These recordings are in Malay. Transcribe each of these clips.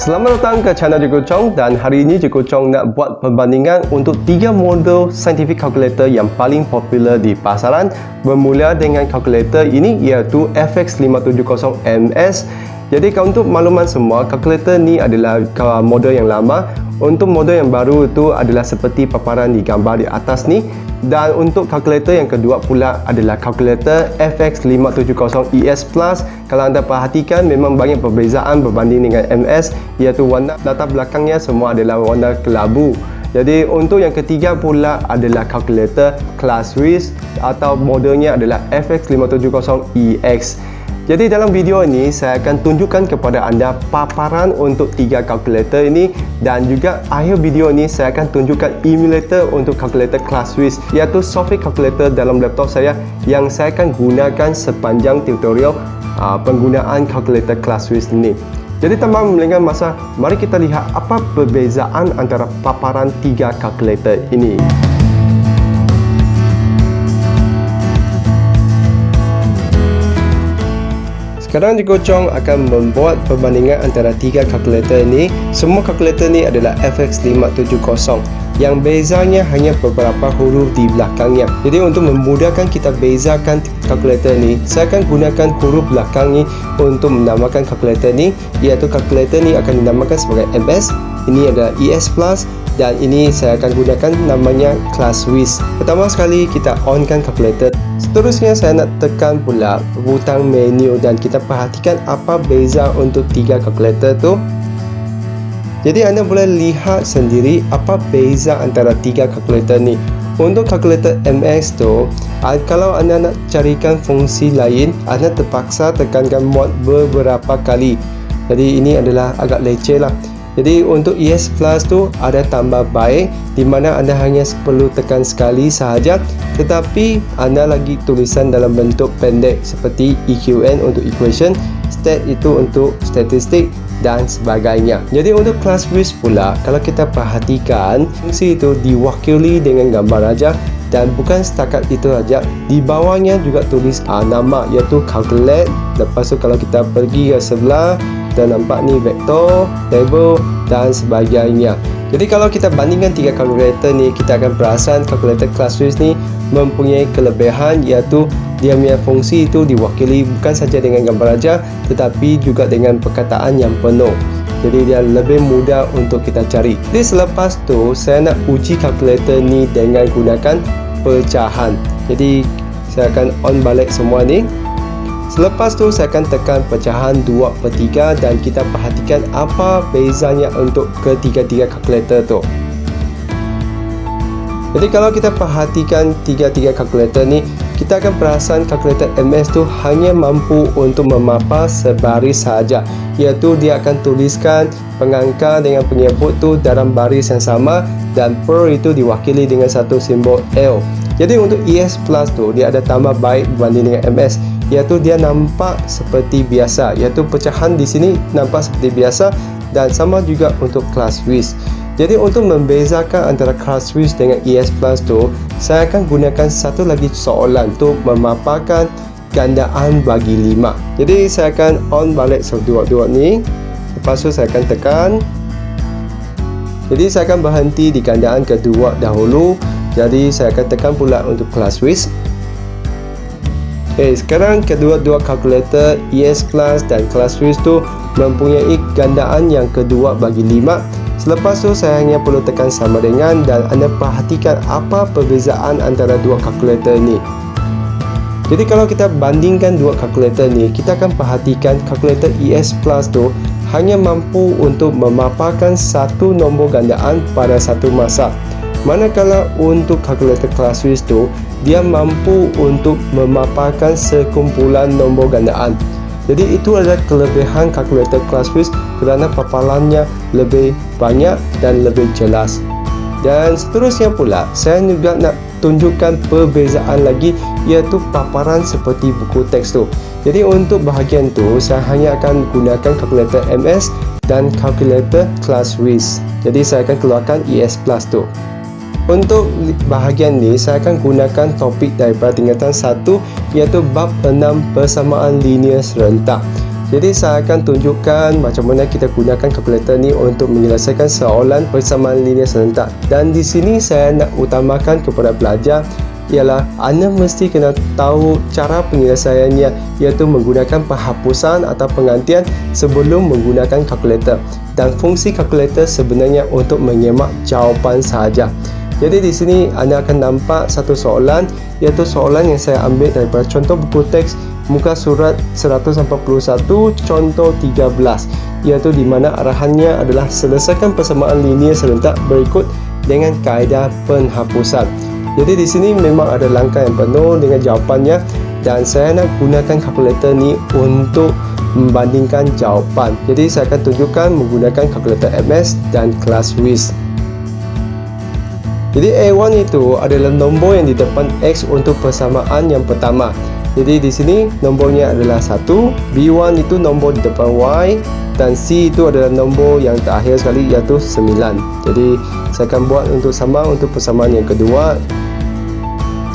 Selamat datang ke channel Cikgu Chong dan hari ini Cikgu Chong nak buat perbandingan untuk 3 model scientific calculator yang paling popular di pasaran. Bermula dengan kalkulator ini iaitu FX570MS. Jadi untuk makluman semua, kalkulator ni adalah model yang lama. Untuk model yang baru itu adalah seperti paparan di gambar di atas ni. Dan untuk kalkulator yang kedua pula adalah kalkulator FX570ES Plus. Kalau anda perhatikan memang banyak perbezaan berbanding dengan MS, iaitu warna latar belakangnya semua adalah warna kelabu. Jadi untuk yang ketiga pula adalah kalkulator Class Swiss atau modelnya adalah FX570EX. Jadi dalam video ini saya akan tunjukkan kepada anda paparan untuk 3 kalkulator ini, dan juga akhir video ini saya akan tunjukkan emulator untuk kalkulator Class Swiss, iaitu software kalkulator dalam laptop saya yang saya akan gunakan sepanjang tutorial penggunaan kalkulator Class Swiss ini. Jadi tanpa melengahkan masa, mari kita lihat apa perbezaan antara paparan 3 kalkulator ini. Sekarang Cikgu Chong akan membuat perbandingan antara 3 kalkulator ini. Semua kalkulator ini adalah FX570. Yang bezanya hanya beberapa huruf di belakangnya. Jadi untuk memudahkan kita bezakan kalkulator ini, saya akan gunakan huruf belakang ini untuk menamakan kalkulator ini, iaitu kalkulator ini akan dinamakan sebagai MS. Ini adalah ES Plus. Dan ini saya akan gunakan namanya Class Swiss. Pertama sekali kita onkan kalkulator. Seterusnya saya nak tekan pula butang menu dan kita perhatikan apa beza untuk 3 kalkulator tu. Jadi anda boleh lihat sendiri apa beza antara 3 kalkulator ni. Untuk kalkulator MS tu, kalau anda nak carikan fungsi lain, anda terpaksa tekankan mod beberapa kali. Jadi ini adalah agak leceh lah. Jadi untuk ES Plus tu ada tambah baik, di mana anda hanya perlu tekan sekali sahaja, tetapi anda lagi tulisan dalam bentuk pendek seperti EQN untuk equation, stat itu untuk statistik dan sebagainya. Jadi untuk Class Swiss pula, kalau kita perhatikan, fungsi itu diwakili dengan gambar raja, dan bukan setakat itu saja, di bawahnya juga tulis nama, iaitu calculate. Lepas tu kalau kita pergi ke sebelah, kita nampak ni vektor, table dan sebagainya. Jadi kalau kita bandingkan 3 kalkulator ni, kita akan perasan kalkulator Class Swiss ni mempunyai kelebihan, iaitu dia punya fungsi itu diwakili bukan saja dengan gambar raja, tetapi juga dengan perkataan yang penuh. Jadi dia lebih mudah untuk kita cari. Jadi selepas tu saya nak uji kalkulator ni dengan gunakan pecahan. Jadi saya akan on balik semua ni. Selepas tu saya akan tekan pecahan 2/3 dan kita perhatikan apa bezanya untuk ketiga-tiga kalkulator tu. Jadi kalau kita perhatikan 3 kalkulator ni, kita akan perasan kalkulator MS tu hanya mampu untuk memapar sebaris sahaja, iaitu dia akan tuliskan pengangka dengan penyebut tu dalam baris yang sama, dan per itu diwakili dengan satu simbol L. Jadi untuk ES Plus tu dia ada tambah baik berbanding dengan MS, iaitu dia nampak seperti biasa, iaitu pecahan di sini nampak seperti biasa, dan sama juga untuk Class Swiss. Jadi untuk membezakan antara Class Swiss dengan ES Plus tu, saya akan gunakan satu lagi soalan untuk memaparkan gandaan bagi 5. Jadi saya akan on balik dua ni. Lepas tu saya akan tekan. Jadi saya akan berhenti di gandaan kedua dahulu. Jadi saya akan tekan pula untuk Class Swiss. Sekarang kedua-dua kalkulator ES Plus dan Class Swiss tu mempunyai gandaan yang kedua bagi 5. Selepas tu saya hanya perlu tekan sama dengan, dan anda perhatikan apa perbezaan antara dua kalkulator ni. Jadi kalau kita bandingkan dua kalkulator ni, kita akan perhatikan kalkulator ES Plus tu hanya mampu untuk memaparkan satu nombor gandaan pada satu masa. Manakala untuk kalkulator Class Swiss tu, dia mampu untuk memaparkan sekumpulan nombor gandaan. Jadi itu adalah kelebihan kalkulator Class Swiss kerana paparannya lebih banyak dan lebih jelas. Dan seterusnya pula, saya juga nak tunjukkan perbezaan lagi, iaitu paparan seperti buku teks tu. Jadi untuk bahagian tu, saya hanya akan gunakan kalkulator MS dan kalkulator Class Swiss. Jadi saya akan keluarkan ES Plus tu. Untuk bahagian ni, saya akan gunakan topik daripada tingkatan 1, iaitu bab 6 persamaan linear serentak. Jadi saya akan tunjukkan macam mana kita gunakan kalkulator ni untuk menyelesaikan soalan persamaan linear serentak. Dan di sini saya nak utamakan kepada pelajar ialah anda mesti kena tahu cara penyelesaiannya, iaitu menggunakan penghapusan atau penggantian sebelum menggunakan kalkulator. Dan fungsi kalkulator sebenarnya untuk menyemak jawapan sahaja. Jadi di sini anda akan nampak satu soalan, iaitu soalan yang saya ambil daripada contoh buku teks muka surat 141 contoh 13, iaitu di mana arahannya adalah selesaikan persamaan linear serentak berikut dengan kaedah penghapusan. Jadi di sini memang ada langkah yang penuh dengan jawapannya, dan saya nak gunakan kalkulator ni untuk membandingkan jawapan. Jadi saya akan tunjukkan menggunakan kalkulator MS dan ClassWiz. Jadi A1 itu adalah nombor yang di depan X untuk persamaan yang pertama. Jadi di sini nombornya adalah 1, B1 itu nombor di depan Y, dan C itu adalah nombor yang terakhir sekali, iaitu 9. Jadi saya akan buat untuk sama untuk persamaan yang kedua.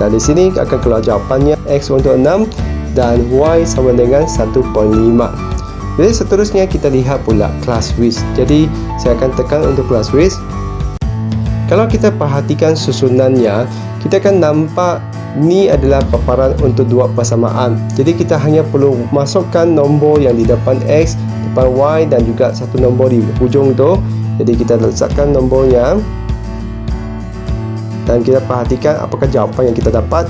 Dan di sini akan keluar jawapannya X untuk 6 dan Y sama dengan 1.5. Jadi seterusnya kita lihat pula ClassWiz. Jadi saya akan tekan untuk ClassWiz. Kalau kita perhatikan susunannya, kita akan nampak ni adalah paparan untuk dua persamaan. Jadi kita hanya perlu masukkan nombor yang di depan X, depan Y, dan juga satu nombor di hujung tu. Jadi kita letakkan nombornya, dan kita perhatikan apakah jawapan yang kita dapat.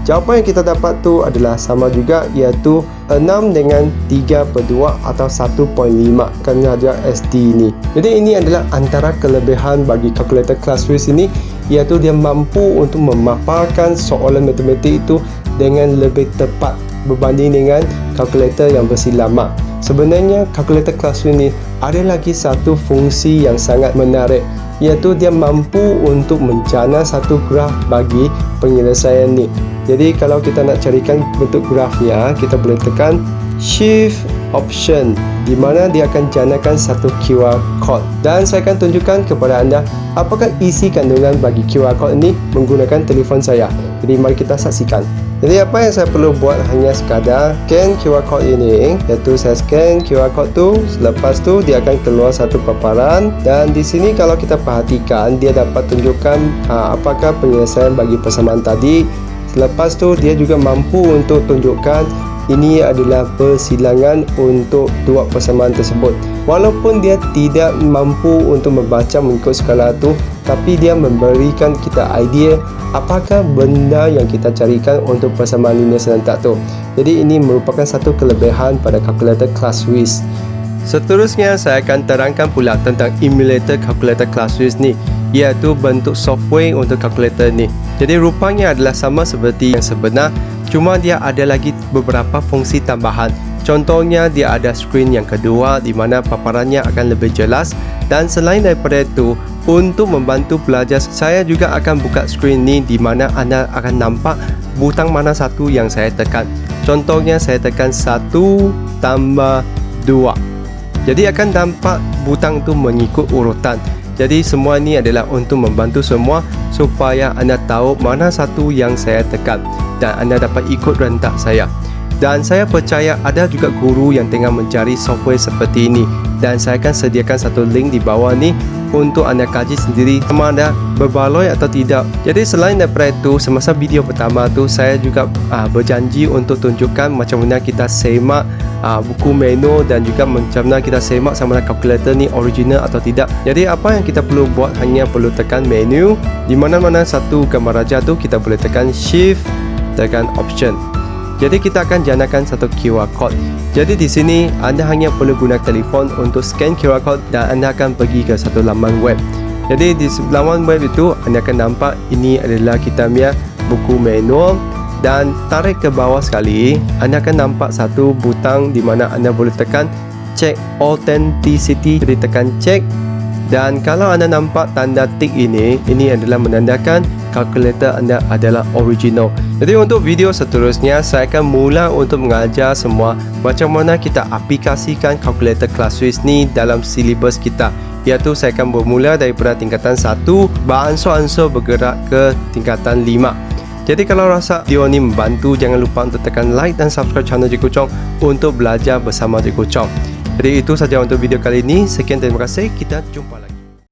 Jawapan yang kita dapat tu adalah sama juga, iaitu 6 dengan 3/2 atau 1.5 kerana ada SD ni. Jadi ini adalah antara kelebihan bagi kalkulator ClassWiz ini, iaitu dia mampu untuk memaparkan soalan matematik itu dengan lebih tepat berbanding dengan kalkulator yang versi lama. Sebenarnya kalkulator ClassWiz ini ada lagi satu fungsi yang sangat menarik, iaitu dia mampu untuk menjana satu graf bagi penyelesaian ni. Jadi kalau kita nak carikan bentuk grafnya, kita boleh tekan Shift Option, di mana dia akan janakan satu QR code. Dan saya akan tunjukkan kepada anda apakah isi kandungan bagi QR code ini menggunakan telefon saya. Jadi mari kita saksikan. Jadi apa yang saya perlu buat hanya sekadar scan QR code ini, iaitu saya scan QR code tu. Selepas tu dia akan keluar satu paparan, dan di sini kalau kita perhatikan dia dapat tunjukkan apakah penyelesaian bagi persamaan tadi. Selepas tu dia juga mampu untuk tunjukkan ini adalah persilangan untuk dua persamaan tersebut. Walaupun dia tidak mampu untuk membaca mengikut skala tu, tapi dia memberikan kita idea apakah benda yang kita carikan untuk persamaan linear serentak tu. Jadi ini merupakan satu kelebihan pada kalkulator ClassWiz. Seterusnya saya akan terangkan pula tentang emulator kalkulator ClassWiz ni, iaitu bentuk software untuk kalkulator ni. Jadi rupanya adalah sama seperti yang sebenar, cuma dia ada lagi beberapa fungsi tambahan. Contohnya dia ada skrin yang kedua di mana paparannya akan lebih jelas, dan selain daripada itu, untuk membantu pelajar, saya juga akan buka skrin ni di mana anda akan nampak butang mana satu yang saya tekan. Contohnya saya tekan 1 tambah 2. Jadi akan nampak butang tu mengikut urutan. Jadi semua ni adalah untuk membantu semua supaya anda tahu mana satu yang saya tekan, dan anda dapat ikut rentak saya. Dan saya percaya ada juga guru yang tengah mencari software seperti ini, dan saya akan sediakan satu link di bawah ni untuk anda kaji sendiri sama ada berbaloi atau tidak. Jadi selain daripada itu, semasa video pertama tu saya juga berjanji untuk tunjukkan macam mana kita semak buku menu, dan juga macam mana kita semak sama ada kalkulator ni original atau tidak. Jadi apa yang kita perlu buat hanya perlu tekan menu, di mana-mana satu gambar raja tu kita boleh tekan Shift, tekan Option. Jadi kita akan janakan satu QR code. Jadi di sini anda hanya perlu guna telefon untuk scan QR code, dan anda akan pergi ke satu laman web. Jadi di laman web itu anda akan nampak ini adalah kita punya buku manual, dan tarik ke bawah sekali anda akan nampak satu butang di mana anda boleh tekan check authenticity. Jadi tekan check, dan kalau anda nampak tanda tik ini adalah menandakan kalkulator anda adalah original. Jadi untuk video seterusnya saya akan mula untuk mengajar semua macam mana kita aplikasikan kalkulator ClassWiz ni dalam silibus kita, iaitu saya akan bermula daripada tingkatan 1 beransur-ansur bergerak ke tingkatan 5. Jadi kalau rasa video ni membantu, jangan lupa untuk tekan like dan subscribe channel Cikgu Chong untuk belajar bersama Cikgu Chong. Jadi itu saja untuk video kali ini. Sekian, terima kasih. Kita jumpa lagi.